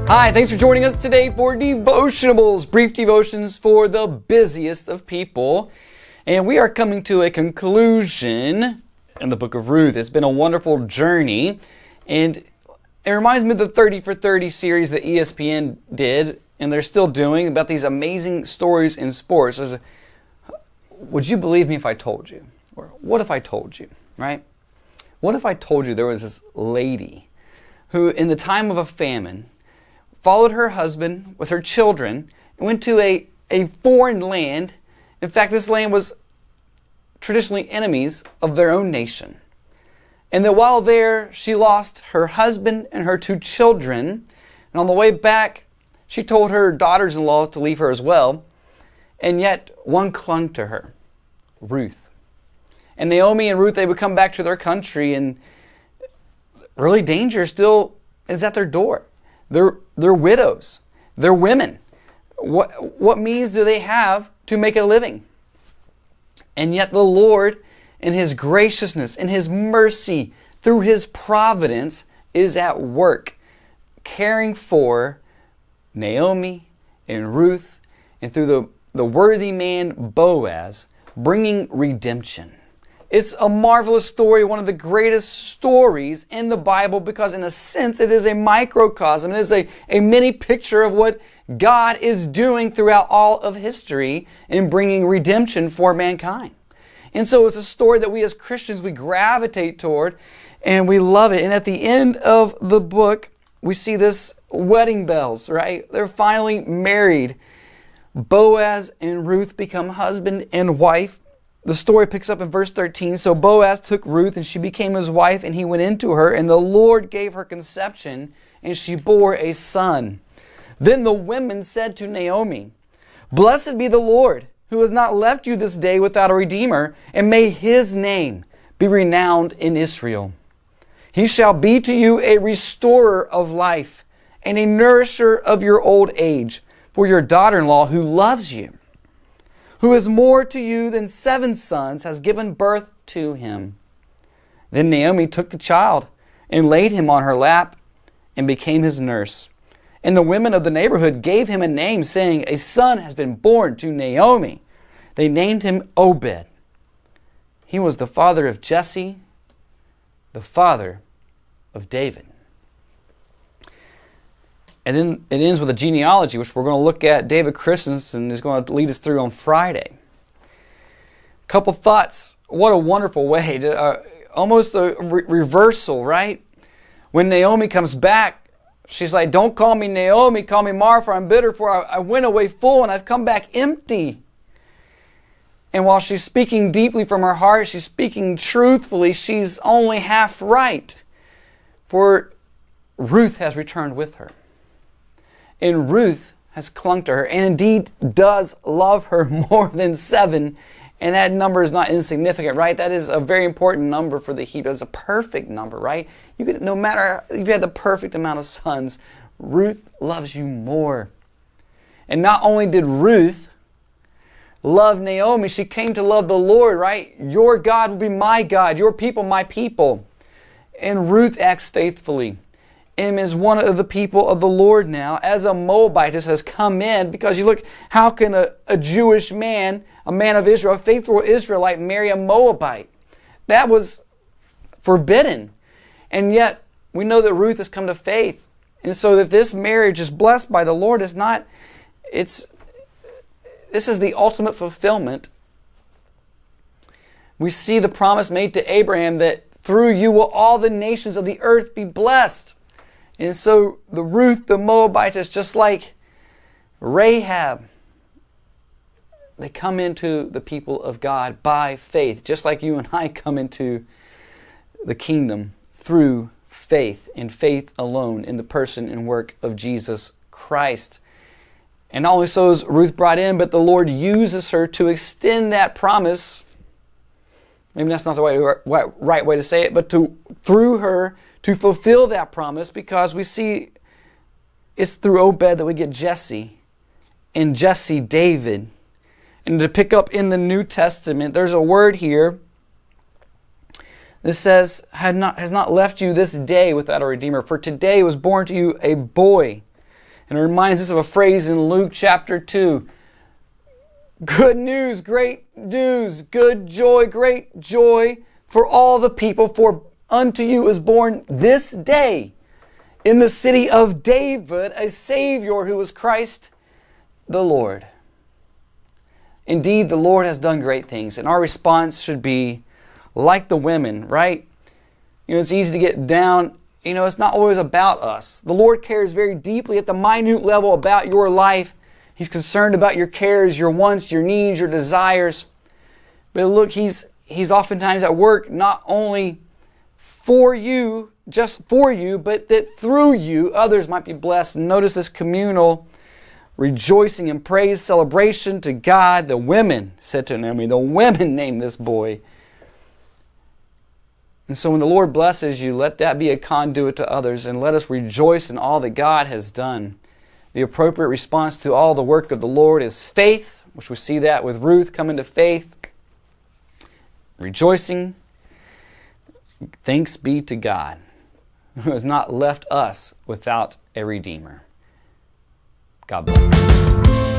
Hi, thanks for joining us today for Devotionables, brief devotions for the busiest of people. And we are coming to a conclusion in the book of Ruth. It's been a wonderful journey, and it reminds me of the 30 for 30 series that ESPN did, and they're still doing, about these amazing stories in sports. Would you believe me if I told you? Or what if I told you, right? What if I told you there was this lady who, in the time of a famine, followed her husband with her children and went to a foreign land. In fact, this land was traditionally enemies of their own nation. And that while there, she lost her husband and her 2 children. And on the way back, she told her daughters-in-law to leave her as well. And yet, one clung to her, Ruth. And Naomi and Ruth, they would come back to their country, and really danger still is at their door. They're widows. They're women. What means do they have to make a living? And yet the Lord, in His graciousness, in His mercy, through His providence, is at work, caring for Naomi and Ruth, and through the worthy man Boaz, bringing redemption. It's a marvelous story, one of the greatest stories in the Bible, because in a sense it is a microcosm. It is a mini picture of what God is doing throughout all of history in bringing redemption for mankind. And so it's a story that we as Christians, we gravitate toward and we love it. And at the end of the book, we see this wedding bells, right? They're finally married. Boaz and Ruth become husband and wife. The story picks up in verse 13. So Boaz took Ruth, and she became his wife, and he went into her, and the Lord gave her conception, and she bore a son. Then the women said to Naomi, "Blessed be the Lord, who has not left you this day without a redeemer, and may His name be renowned in Israel. He shall be to you a restorer of life, and a nourisher of your old age, for your daughter-in-law who loves you, who is more to you than 7 sons, has given birth to him." Then Naomi took the child and laid him on her lap and became his nurse. And the women of the neighborhood gave him a name, saying, "A son has been born to Naomi." They named him Obed. He was the father of Jesse, the father of David. And then it ends with a genealogy, which we're going to look at. David Christensen is going to lead us through on Friday. Couple thoughts. What a wonderful way to, almost a reversal, right? When Naomi comes back, she's like, "Don't call me Naomi, call me Mara, for I'm bitter, for I went away full and I've come back empty." And while she's speaking deeply from her heart, she's speaking truthfully, she's only half right. For Ruth has returned with her. And Ruth has clung to her, and indeed does love her more than 7. And that number is not insignificant, right? That is a very important number for the Hebrew. It's a perfect number, right? You could, no matter if you had the perfect amount of sons, Ruth loves you more. And not only did Ruth love Naomi, she came to love the Lord, right? Your God will be my God, your people my people. And Ruth acts faithfully and is one of the people of the Lord now, as a Moabitess has come in, because you look, how can a Jewish man, a man of Israel, a faithful Israelite, marry a Moabite? That was forbidden. And yet, we know that Ruth has come to faith. And so that this marriage is blessed by the Lord is not, this is the ultimate fulfillment. We see the promise made to Abraham that through you will all the nations of the earth be blessed. And so the Ruth, the Moabitess, just like Rahab, they come into the people of God by faith, just like you and I come into the kingdom through faith, and faith alone in the person and work of Jesus Christ. And not only so is Ruth brought in, but the Lord uses her to extend that promise. Maybe that's not the right way to say it, but through her to fulfill that promise, because we see it's through Obed that we get Jesse, and Jesse David. And to pick up in the New Testament, there's a word here that says, has not left you this day without a Redeemer. For today was born to you a boy And it reminds us of a phrase in Luke chapter 2. Good news, great news, good joy, great joy for all the people, for unto you is born this day in the city of David a Savior who is Christ the Lord. Indeed, the Lord has done great things, and our response should be like the women, right? It's easy to get down. It's not always about us. The Lord cares very deeply at the minute level about your life. He's concerned about your cares, your wants, your needs, your desires. But look, He's oftentimes at work not only for you, just for you, but that through you others might be blessed. Notice this communal rejoicing and praise, celebration to God. The women said to Naomi, the women named this boy. And so when the Lord blesses you, let that be a conduit to others, and let us rejoice in all that God has done. The appropriate response to all the work of the Lord is faith, which we see that with Ruth coming to faith. Rejoicing. Thanks be to God, who has not left us without a Redeemer. God bless.